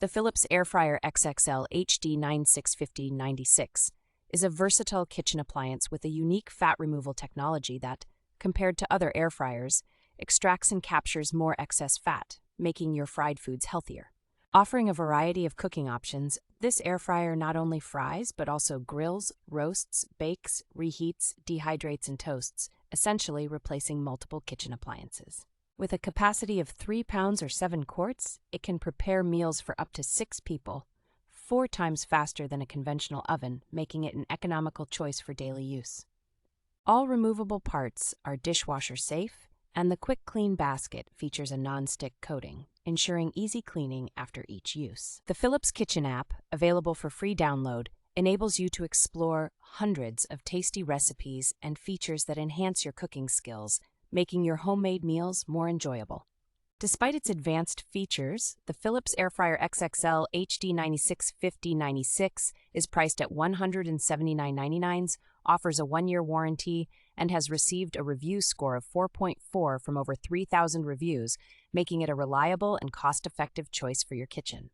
The Philips Airfryer XXL HD9650 is a versatile kitchen appliance with a unique fat removal technology that, compared to other air fryers, extracts and captures more excess fat, making your fried foods healthier. Offering a variety of cooking options, this air fryer not only fries but also grills, roasts, bakes, reheats, dehydrates, and toasts, essentially replacing multiple kitchen appliances. With a capacity of 3 pounds or 7 quarts, it can prepare meals for up to 6 people, 4 times faster than a conventional oven, making it an economical choice for daily use. All removable parts are dishwasher safe, and the QuickClean basket features a non-stick coating, ensuring easy cleaning after each use. The Philips Kitchen app, available for free download, enables you to explore hundreds of tasty recipes and features that enhance your cooking skills, making your homemade meals more enjoyable. Despite its advanced features, the Philips Airfryer XXL HD9650 is priced at $179.99, offers a 1-year warranty, and has received a review score of 4.4 from over 3,000 reviews, making it a reliable and cost-effective choice for your kitchen.